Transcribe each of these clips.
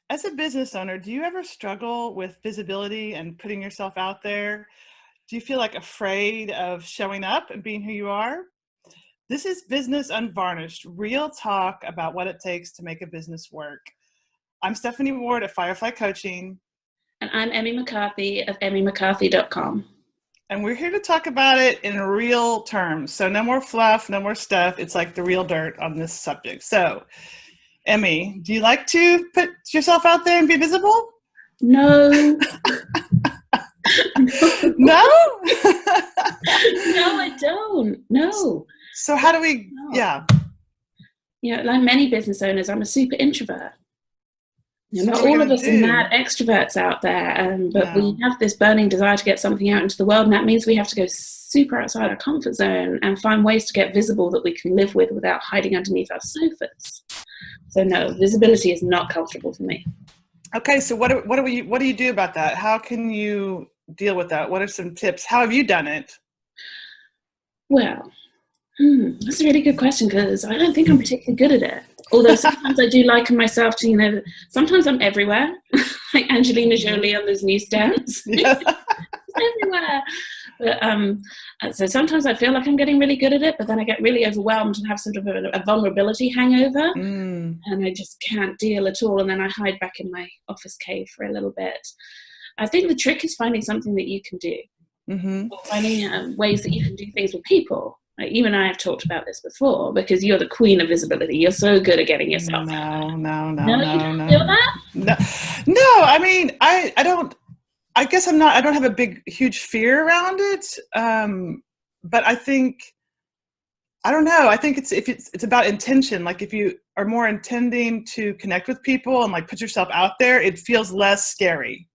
As a business owner, do you ever struggle with visibility and putting yourself out there? Do you feel like afraid of showing up and being who you are? This is Business Unvarnished, real talk about what it takes to make a business work. I'm Stephanie Ward at Firefly Coaching. And I'm Emmy McCarthy of emmymccarthy.com. And we're here to talk about it in real terms. So no more fluff, no more stuff. It's like the real dirt on this subject. So, Emmy, do you like to put yourself out there and be visible? No. No? No, I don't. No. So how do we, You know, like many business owners, I'm a super introvert. You know, So not all of us are mad extroverts out there, but we have this burning desire to get something out into the world, and that means we have to go super outside our comfort zone and find ways to get visible that we can live with without hiding underneath our sofas. So no, visibility is not comfortable for me. Okay, so what do you do about that? How can you deal with that? What are some tips? How have you done it? Well, that's a really good question, because I don't think I'm particularly good at it. Although sometimes I do liken myself to, you know, sometimes I'm everywhere, like Angelina Jolie on those newsstands. Yeah. Everywhere. But, so sometimes I feel like I'm getting really good at it, but then I get really overwhelmed and have sort of a vulnerability hangover, and I just can't deal at all. And then I hide back in my office cave for a little bit. I think the trick is finding something that you can do, or finding ways that you can do things with people. Like you and I have talked about this before, because you're the queen of visibility. You're so good at getting yourself out there. No. You don't feel that? No, I mean, I don't. I guess I don't have a huge fear around it. But I think, I don't know. I think it's about intention. Like if you are more intending to connect with people and like put yourself out there, it feels less scary.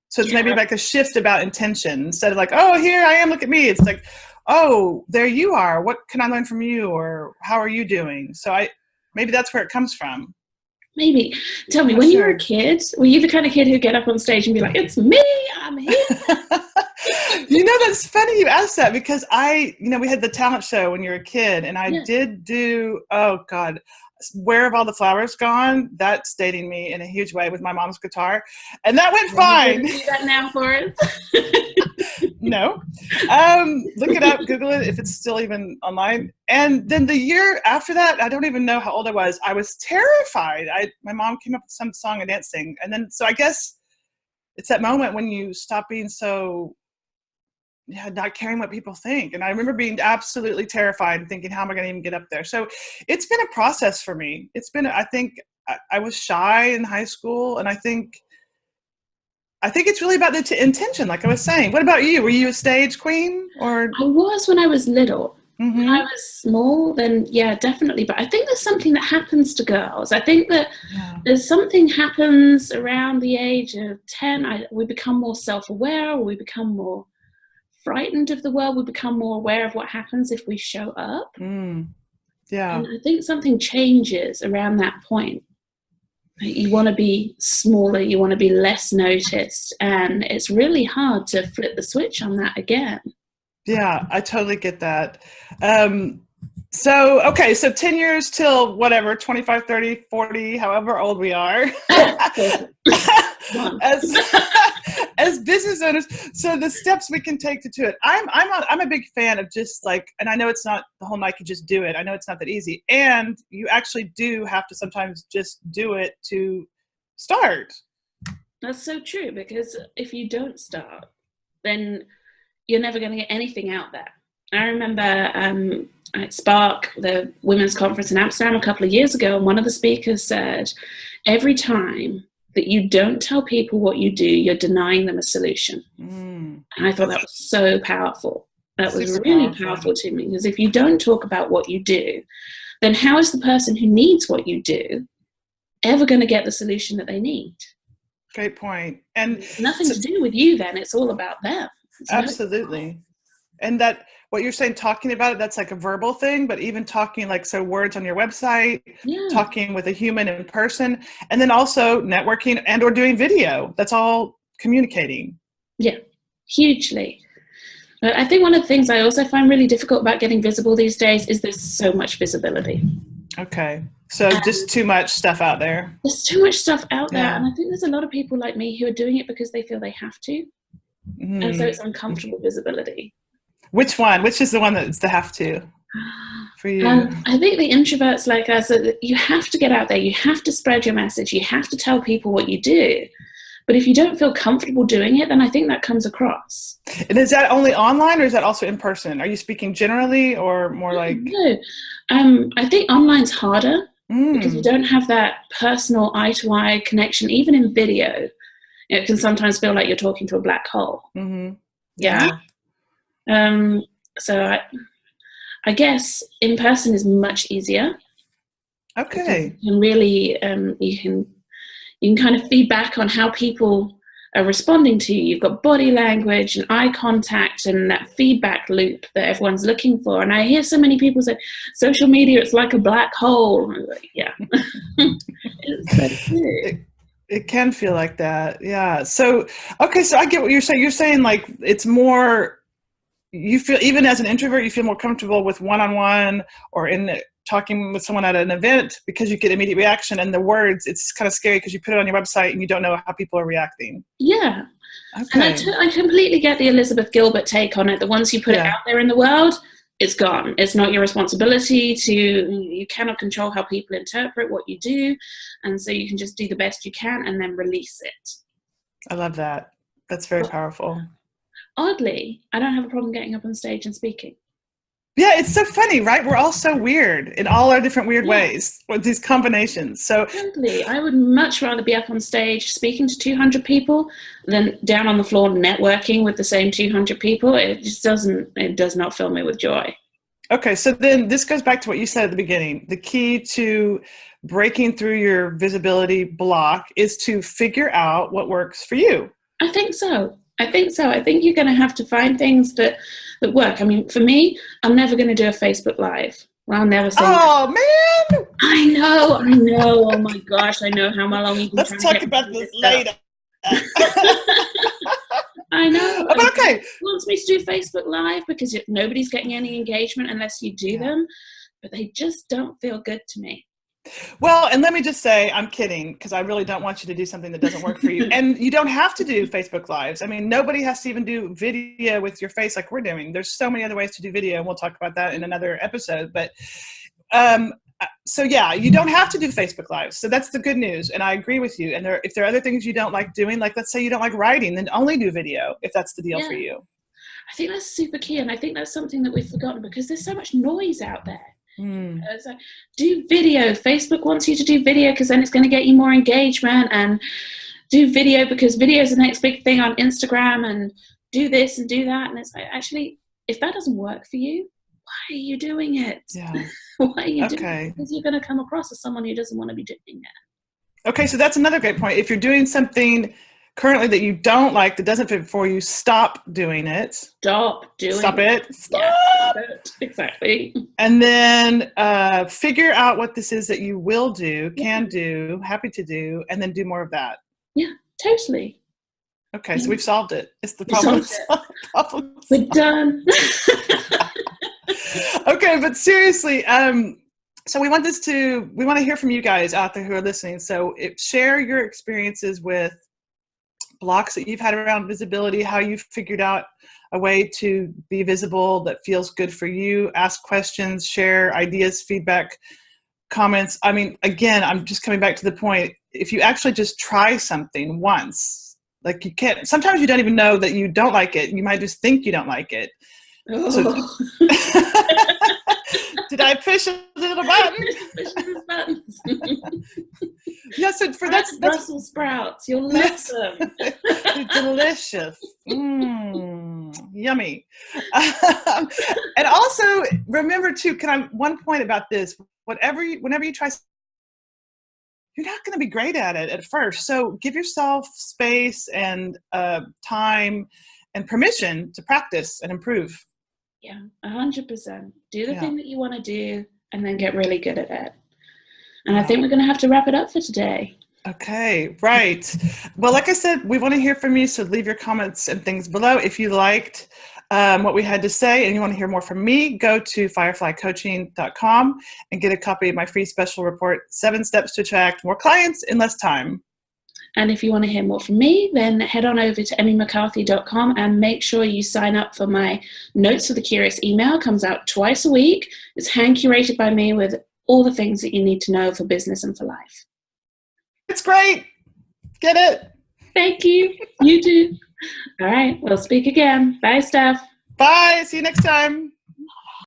So it's maybe like a shift about intention, instead of like, oh, here I am, look at me. It's like, oh, there you are. What can I learn from you? Or how are you doing? So maybe that's where it comes from. Maybe. Tell me, when you were a kid, were you the kind of kid who'd get up on stage and be like, it's me, I'm here? You know, that's funny you asked that, because we had the talent show when you were a kid, and I did do, oh God, Where Have All the Flowers Gone? That's dating me in a huge way, with my mom's guitar. And that went fine. Can you do that now for us? No. Look it up, Google it if it's still even online. And then the year after that, I don't even know how old I was terrified. My mom came up with some song and dancing. And then, so I guess it's that moment when you stop being so, not caring what people think. And I remember being absolutely terrified and thinking, how am I going to even get up there? So it's been a process for me. I think I was shy in high school, and I think it's really about the intention, like I was saying. What about you? Were you a stage queen? Or I was when I was little. When I was small, then yeah, definitely. But I think there's something that happens to girls. I think that there's something happens around the age of 10. We become more self-aware, or we become more frightened of the world. We become more aware of what happens if we show up. Yeah. And I think something changes around that point. You want to be smaller, you want to be less noticed, and it's really hard to flip the switch on that again. Yeah, I totally get that. So 10 years till whatever, 25, 30, 40, however old we are. As business owners, so the steps we can take to do it. I'm a big fan of just like, and I know it's not the whole night you just do it. I know it's not that easy. And you actually do have to sometimes just do it to start. That's so true, because if you don't start, then you're never going to get anything out there. I remember at Spark, the women's conference in Amsterdam a couple of years ago, and one of the speakers said, every time that you don't tell people what you do, you're denying them a solution. And I thought that was so powerful. That was really powerful to me, because if you don't talk about what you do, then how is the person who needs what you do ever going to get the solution that they need? Great point. And it's nothing to do with you then, it's all about them. Absolutely. And that what you're saying, talking about it, that's like a verbal thing, but even talking like, so words on your website, talking with a human in person, and then also networking and or doing video, that's all communicating. Yeah, hugely. But I think one of the things I also find really difficult about getting visible these days is there's so much visibility. Okay. So just too much stuff out there. There's too much stuff out there. Yeah. And I think there's a lot of people like me who are doing it because they feel they have to. And so it's uncomfortable visibility. Which one? Which is the one that's the have to for you? I think the introverts like us, you have to get out there. You have to spread your message. You have to tell people what you do. But if you don't feel comfortable doing it, then I think that comes across. And is that only online or is that also in person? Are you speaking generally or more like? No. I think online's harder because you don't have that personal eye-to-eye connection, even in video. It can sometimes feel like you're talking to a black hole. Mm-hmm. Yeah. So I guess in person is much easier. Okay. You can really, you can kind of feedback on how people are responding to you. You've got body language and eye contact and that feedback loop that everyone's looking for. And I hear so many people say, social media, it's like a black hole. I'm like, yeah. It can feel like that. Yeah. So, okay. So I get what you're saying. You're saying like it's more, you feel, even as an introvert, you feel more comfortable with one-on-one or in talking with someone at an event because you get immediate reaction, and the words, it's kind of scary because you put it on your website and you don't know how people are reacting. Yeah. Okay. And I completely get the Elizabeth Gilbert take on it, that once you put it out there in the world, it's gone. It's not your responsibility you cannot control how people interpret what you do. And so you can just do the best you can and then release it. I love that. That's very powerful. Oddly, I don't have a problem getting up on stage and speaking. Yeah, it's so funny, right? We're all so weird in all our different weird ways with these combinations. So totally. I would much rather be up on stage speaking to 200 people than down on the floor networking with the same 200 people. It does not fill me with joy. Okay, so then this goes back to what you said at the beginning. The key to breaking through your visibility block is to figure out what works for you. I think so. I think you're going to have to find things that work. I mean, for me, I'm never going to do a Facebook Live. Well, I'll never say that. Man! I know. Oh my gosh, I know how long you've been Let's talk about this later. I know. But okay. Wants me to do Facebook Live because nobody's getting any engagement unless you do them, but they just don't feel good to me. Well, and let me just say, I'm kidding, because I really don't want you to do something that doesn't work for you. And you don't have to do Facebook Lives. I mean, nobody has to even do video with your face like we're doing. There's so many other ways to do video, and we'll talk about that in another episode. But so yeah, you don't have to do Facebook Lives. So that's the good news. And I agree with you. And if there are other things you don't like doing, like let's say you don't like writing, then only do video if that's the deal for you. I think that's super key. And I think that's something that we've forgotten because there's so much noise out there. So do video. Facebook wants you to do video because then it's going to get you more engagement, and do video because video is the next big thing on Instagram, and do this and do that. And it's like, actually, if that doesn't work for you, why are you doing it? Yeah. Why are you doing it? Because you're going to come across as someone who doesn't want to be doing it. Okay, so that's another great point. If you're doing something currently that you don't like, that doesn't fit for you, stop doing it. Stop doing Stop it. Stop. Yeah, stop it. Exactly. And then figure out what this is that you will do, can do, happy to do, and then do more of that. Yeah, totally. Okay, so we've solved it. It's the problem. We're done. Okay, but seriously, so we want to hear from you guys out there who are listening. So share your experiences with blocks that you've had around visibility, how you've figured out a way to be visible that feels good for you. Ask questions, share ideas, feedback, comments. I mean, again, I'm just coming back to the point. If you actually just try something once, like you can't, sometimes you don't even know that you don't like it. You might just think you don't like it. Oh. So, did I push a little button? Yes, that's Brussels sprouts. You'll love them. They're delicious. Yummy. And also remember too, one point about this, whenever you try, you're not going to be great at it at first. So give yourself space and time and permission to practice and improve. Yeah, 100%. Do the thing that you want to do and then get really good at it. And I think we're going to have to wrap it up for today. Okay, right. Well, like I said, we want to hear from you, so leave your comments and things below. If you liked what we had to say, and you want to hear more from me, go to fireflycoaching.com and get a copy of my free special report, 7 Steps to Attract More Clients in Less Time. And if you want to hear more from me, then head on over to emmymccarthy.com and make sure you sign up for my Notes for the Curious email. It comes out twice a week. It's hand curated by me with all the things that you need to know for business and for life. It's great. Get it. Thank you. You too. All right. We'll speak again. Bye, Steph. Bye. See you next time.